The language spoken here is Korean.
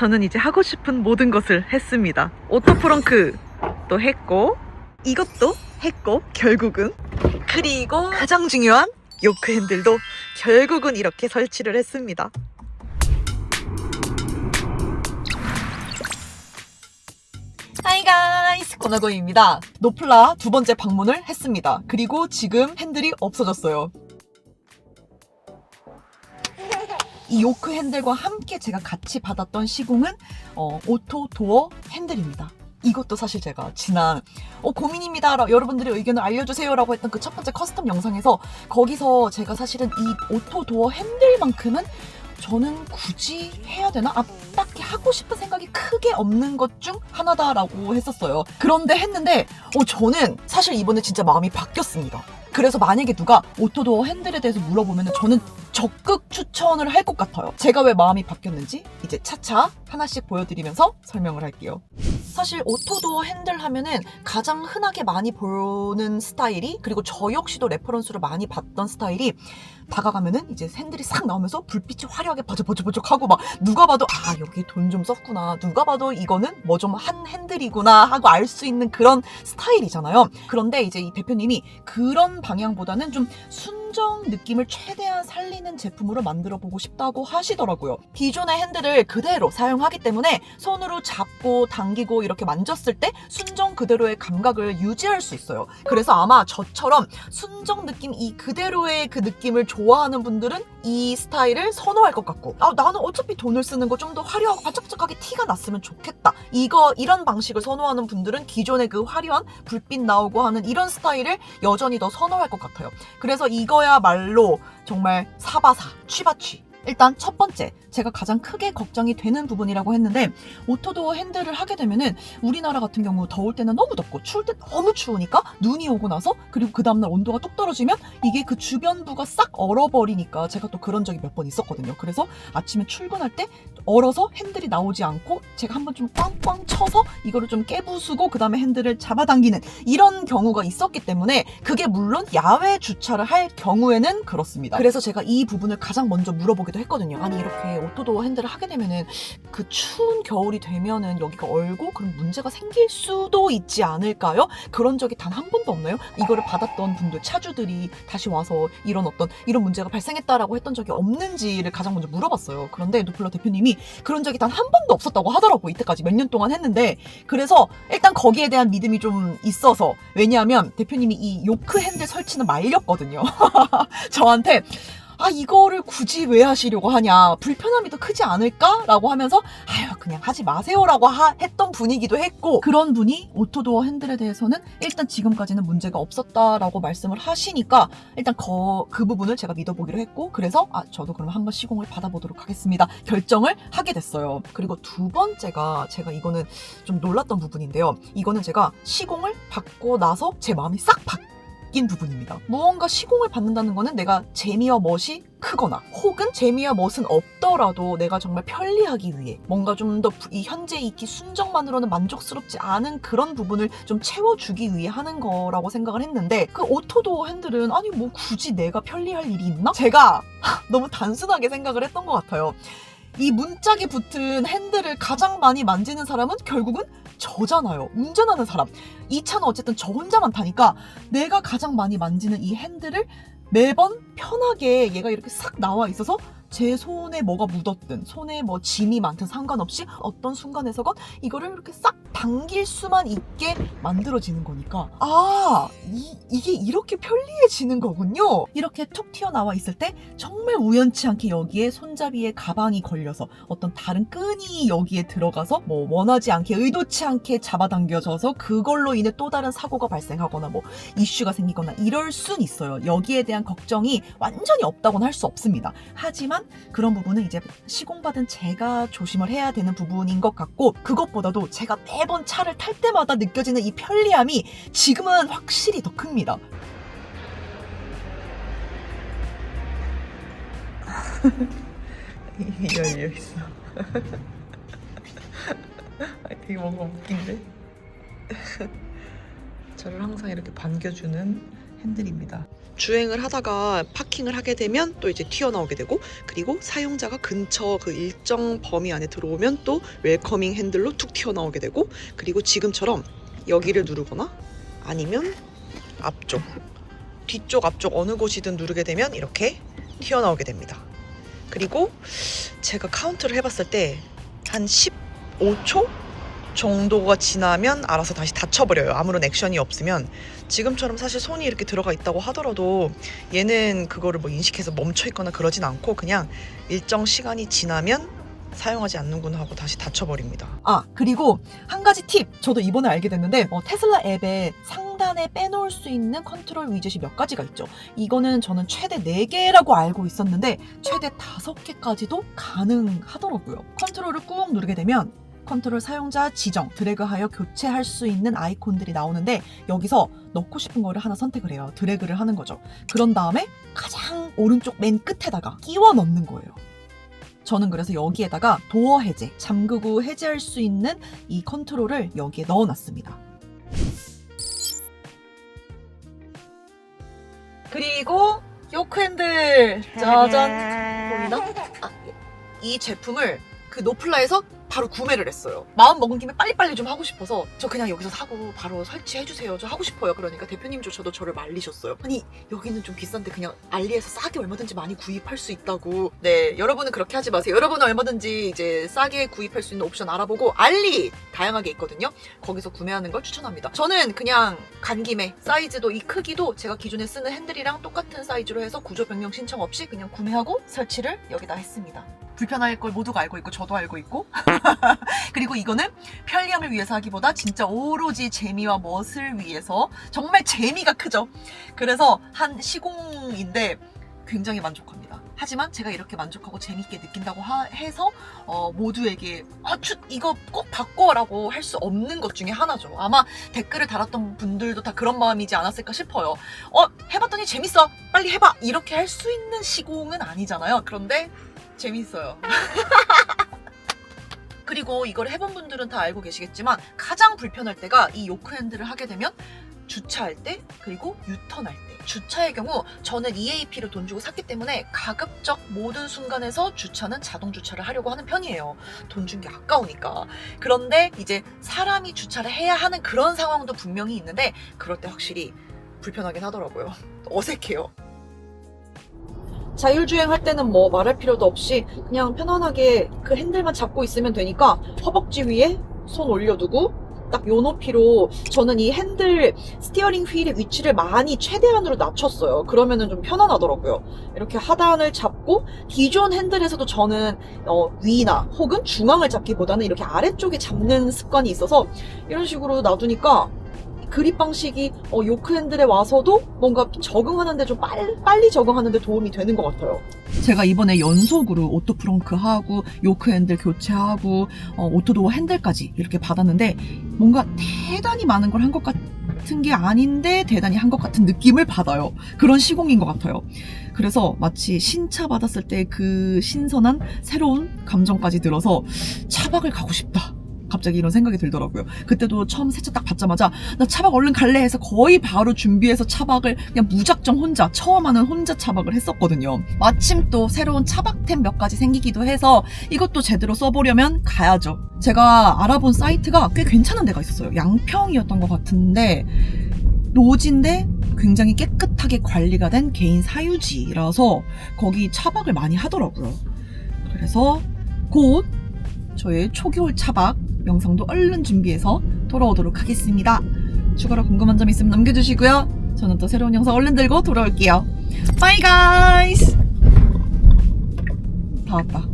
저는 이제 하고 싶은 모든 것을 했습니다. 오토 프렁크도 했고, 이것도 했고, 결국은. 그리고 가장 중요한 요크 핸들도 결국은 이렇게 설치를 했습니다. 하이 가이스, 고나고입니다. 노플라 두 번째 방문을 했습니다. 그리고 지금 핸들이 없어졌어요. 이 요크 핸들과 함께 제가 같이 받았던 시공은 오토 도어 핸들입니다. 이것도 사실 제가 지난 고민입니다. 여러분들의 의견을 알려주세요 라고 했던 그 첫 번째 커스텀 영상에서 거기서 제가 사실은 이 오토 도어 핸들만큼은 저는 굳이 해야 되나? 딱히 하고 싶은 생각이 크게 없는 것 중 하나다라고 했었어요. 그런데 했는데 저는 사실 이번에 진짜 마음이 바뀌었습니다. 그래서 만약에 누가 오토도어 핸들에 대해서 물어보면 저는 적극 추천을 할 것 같아요. 제가 왜 마음이 바뀌었는지 이제 차차 하나씩 보여드리면서 설명을 할게요. 사실 오토도어 핸들 하면은 가장 흔하게 많이 보는 스타일이, 그리고 저 역시도 레퍼런스로 많이 봤던 스타일이, 다가가면은 이제 핸들이 싹 나오면서 불빛이 화려하게 버적버적하고 막 누가 봐도 여기 돈 좀 썼구나, 누가 봐도 이거는 뭐 좀 한 핸들이구나 하고 알 수 있는 그런 스타일이잖아요. 그런데 이제 이 대표님이 그런 방향보다는 좀 순정 느낌을 최대한 살리는 제품으로 만들어 보고 싶다고 하시더라고요. 기존의 핸들을 그대로 사용하기 때문에 손으로 잡고 당기고 이렇게 만졌을 때 순정 그대로의 감각을 유지할 수 있어요. 그래서 아마 저처럼 순정 느낌, 이 그대로의 그 느낌을 좋아하는 분들은 이 스타일을 선호할 것 같고, 나는 어차피 돈을 쓰는 거 좀 더 화려하고 반짝반짝하게 티가 났으면 좋겠다, 이런 방식을 선호하는 분들은 기존의 그 화려한 불빛 나오고 하는 이런 스타일을 여전히 더 선호할 것 같아요. 그래서 이거야말로 정말 사바사, 취바취. 일단 첫 번째, 제가 가장 크게 걱정이 되는 부분이라고 했는데, 오토도어 핸들을 하게 되면은 우리나라 같은 경우 더울 때는 너무 덥고 추울 때 너무 추우니까 눈이 오고 나서, 그리고 그 다음날 온도가 뚝 떨어지면 이게 그 주변부가 싹 얼어버리니까, 제가 또 그런 적이 몇 번 있었거든요. 그래서 아침에 출근할 때 얼어서 핸들이 나오지 않고 제가 한번 좀 꽝꽝 쳐서 이거를 좀 깨부수고 그 다음에 핸들을 잡아당기는 이런 경우가 있었기 때문에, 그게 물론 야외 주차를 할 경우에는 그렇습니다. 그래서 제가 이 부분을 가장 먼저 물어보기도 했거든요. 아니, 이렇게 오토도어 핸들을 하게 되면은 그 추운 겨울이 되면은 여기가 얼고 그럼 문제가 생길 수도 있지 않을까요? 그런 적이 단 한 번도 없나요? 이거를 받았던 분들, 차주들이 다시 와서 이런 문제가 발생했다라고 했던 적이 없는지를 가장 먼저 물어봤어요. 그런데 노플라 대표님이 그런 적이 단 한 번도 없었다고 하더라고, 이때까지 몇 년 동안 했는데. 그래서 일단 거기에 대한 믿음이 좀 있어서, 왜냐하면 대표님이 이 요크 핸들 설치는 말렸거든요. 저한테 이거를 굳이 왜 하시려고 하냐, 불편함이 더 크지 않을까? 라고 하면서 그냥 하지 마세요라고 했던 분이기도 했고, 그런 분이 오토도어 핸들에 대해서는 일단 지금까지는 문제가 없었다라고 말씀을 하시니까 일단 그 부분을 제가 믿어보기로 했고, 그래서 저도 그럼 한번 시공을 받아보도록 하겠습니다 결정을 하게 됐어요. 그리고 두 번째가, 제가 이거는 좀 놀랐던 부분인데요, 이거는 제가 시공을 받고 나서 제 마음이 싹 바뀐 부분입니다. 무언가 시공을 받는다는 거는 내가 재미와 멋이 크거나, 혹은 재미와 멋은 없더라도 내가 정말 편리하기 위해 뭔가 좀 더 이 현재 이 순정만으로는 만족스럽지 않은 그런 부분을 좀 채워주기 위해 하는 거라고 생각을 했는데, 그 오토도어 핸들은 뭐 굳이 내가 편리할 일이 있나? 제가 너무 단순하게 생각을 했던 것 같아요. 이 문짝이 붙은 핸들을 가장 많이 만지는 사람은 결국은 저잖아요. 운전하는 사람. 이 차는 어쨌든 저 혼자만 타니까 내가 가장 많이 만지는 이 핸들을 매번 편하게 얘가 이렇게 싹 나와 있어서 제 손에 뭐가 묻었든, 손에 뭐 짐이 많든 상관없이 어떤 순간에서건 이거를 이렇게 싹 당길 수만 있게 만들어지는 거니까, 이게 이렇게 편리해지는 거군요. 이렇게 툭 튀어나와 있을 때 정말 우연치 않게 여기에 손잡이에 가방이 걸려서 어떤 다른 끈이 여기에 들어가서 뭐 원하지 않게, 의도치 않게 잡아당겨져서 그걸로 인해 또 다른 사고가 발생하거나 뭐 이슈가 생기거나 이럴 순 있어요. 여기에 대한 걱정이 완전히 없다고는 할 수 없습니다. 하지만 그런 부분은 이제 시공받은 제가 조심을 해야 되는 부분인 것 같고, 그것보다도 제가 매번 차를 탈 때마다 느껴지는 이 편리함이 지금은 확실히 더 큽니다. 열려있어. 되게 뭔가 웃긴데? 저를 항상 이렇게 반겨주는 핸들입니다. 주행을 하다가 파킹을 하게 되면 또 이제 튀어나오게 되고, 그리고 사용자가 근처 그 일정 범위 안에 들어오면 또 웰커밍 핸들로 툭 튀어나오게 되고, 그리고 지금처럼 여기를 누르거나 아니면 앞쪽, 뒤쪽, 앞쪽 어느 곳이든 누르게 되면 이렇게 튀어나오게 됩니다. 그리고 제가 카운트를 해봤을 때 한 15초 정도가 지나면 알아서 다시 닫혀버려요. 아무런 액션이 없으면. 지금처럼 사실 손이 이렇게 들어가 있다고 하더라도 얘는 그거를 뭐 인식해서 멈춰 있거나 그러진 않고 그냥 일정 시간이 지나면 사용하지 않는구나 하고 다시 닫혀버립니다. 아, 그리고 한 가지 팁! 저도 이번에 알게 됐는데 테슬라 앱에 상단에 빼놓을 수 있는 컨트롤 위젯이 몇 가지가 있죠. 이거는 저는 최대 4개라고 알고 있었는데 최대 5개까지도 가능하더라고요. 컨트롤을 꾹 누르게 되면 컨트롤 사용자 지정, 드래그하여 교체할 수 있는 아이콘들이 나오는데 여기서 넣고 싶은 거를 하나 선택을 해요. 드래그를 하는 거죠. 그런 다음에 가장 오른쪽 맨 끝에다가 끼워 넣는 거예요. 저는 그래서 여기에다가 도어 해제, 잠그고 해제할 수 있는 이 컨트롤을 여기에 넣어놨습니다. 그리고 요크 핸들! 짜잔! 보이나? 이 제품을 그 노플라에서 바로 구매를 했어요. 마음 먹은 김에 빨리빨리 좀 하고 싶어서 저 그냥 여기서 사고 바로 설치해주세요. 저 하고 싶어요. 그러니까 대표님조차도 저를 말리셨어요. 아니 여기는 좀 비싼데 그냥 알리에서 싸게 얼마든지 많이 구입할 수 있다고. 네, 여러분은 그렇게 하지 마세요. 여러분은 얼마든지 이제 싸게 구입할 수 있는 옵션 알아보고 알리 다양하게 있거든요. 거기서 구매하는 걸 추천합니다. 저는 그냥 간 김에 사이즈도 이 크기도 제가 기존에 쓰는 핸들이랑 똑같은 사이즈로 해서 구조 변경 신청 없이 그냥 구매하고 설치를 여기다 했습니다. 불편할 걸 모두가 알고 있고 저도 알고 있고 그리고 이거는 편리함을 위해서 하기보다 진짜 오로지 재미와 멋을 위해서 정말 재미가 크죠. 그래서 한 시공인데 굉장히 만족합니다. 하지만 제가 이렇게 만족하고 재밌게 느낀다고 해서 모두에게 이거 꼭 바꿔라고 할 수 없는 것 중에 하나죠. 아마 댓글을 달았던 분들도 다 그런 마음이지 않았을까 싶어요. 해봤더니 재밌어, 빨리 해봐, 이렇게 할 수 있는 시공은 아니잖아요. 그런데 재밌어요. 그리고 이걸 해본 분들은 다 알고 계시겠지만 가장 불편할 때가 이 요크 핸들을 하게 되면 주차할 때, 그리고 유턴할 때. 주차의 경우 저는 EAP로 돈 주고 샀기 때문에 가급적 모든 순간에서 주차는 자동 주차를 하려고 하는 편이에요. 돈 준 게 아까우니까. 그런데 이제 사람이 주차를 해야 하는 그런 상황도 분명히 있는데 그럴 때 확실히 불편하긴 하더라고요. 어색해요. 자율주행할 때는 뭐 말할 필요도 없이 그냥 편안하게 그 핸들만 잡고 있으면 되니까 허벅지 위에 손 올려두고 딱 요 높이로, 저는 이 핸들 스티어링 휠의 위치를 많이 최대한으로 낮췄어요. 그러면은 좀 편안하더라고요. 이렇게 하단을 잡고, 기존 핸들에서도 저는 위나 혹은 중앙을 잡기보다는 이렇게 아래쪽에 잡는 습관이 있어서 이런 식으로 놔두니까 그립 방식이 요크 핸들에 와서도 뭔가 적응하는데 좀 빨리 적응하는데 도움이 되는 것 같아요. 제가 이번에 연속으로 오토 프렁크하고 요크 핸들 교체하고 오토도어 핸들까지 이렇게 받았는데 뭔가 대단히 많은 걸 한 것 같은 게 아닌데 대단히 한 것 같은 느낌을 받아요. 그런 시공인 것 같아요. 그래서 마치 신차 받았을 때 그 신선한 새로운 감정까지 들어서 차박을 가고 싶다. 갑자기 이런 생각이 들더라고요. 그때도 처음 새 차 딱 받자마자 나 차박 얼른 갈래 해서 거의 바로 준비해서 차박을 그냥 무작정 혼자, 처음 하는 혼자 차박을 했었거든요. 마침 또 새로운 차박템 몇 가지 생기기도 해서 이것도 제대로 써보려면 가야죠. 제가 알아본 사이트가 꽤 괜찮은 데가 있었어요. 양평이었던 것 같은데 노지인데 굉장히 깨끗하게 관리가 된 개인 사유지라서 거기 차박을 많이 하더라고요. 그래서 곧 저의 초겨울 차박 영상도 얼른 준비해서 돌아오도록 하겠습니다. 추가로 궁금한 점 있으면 남겨주시고요. 저는 또 새로운 영상 얼른 들고 돌아올게요. Bye guys! 다 왔다.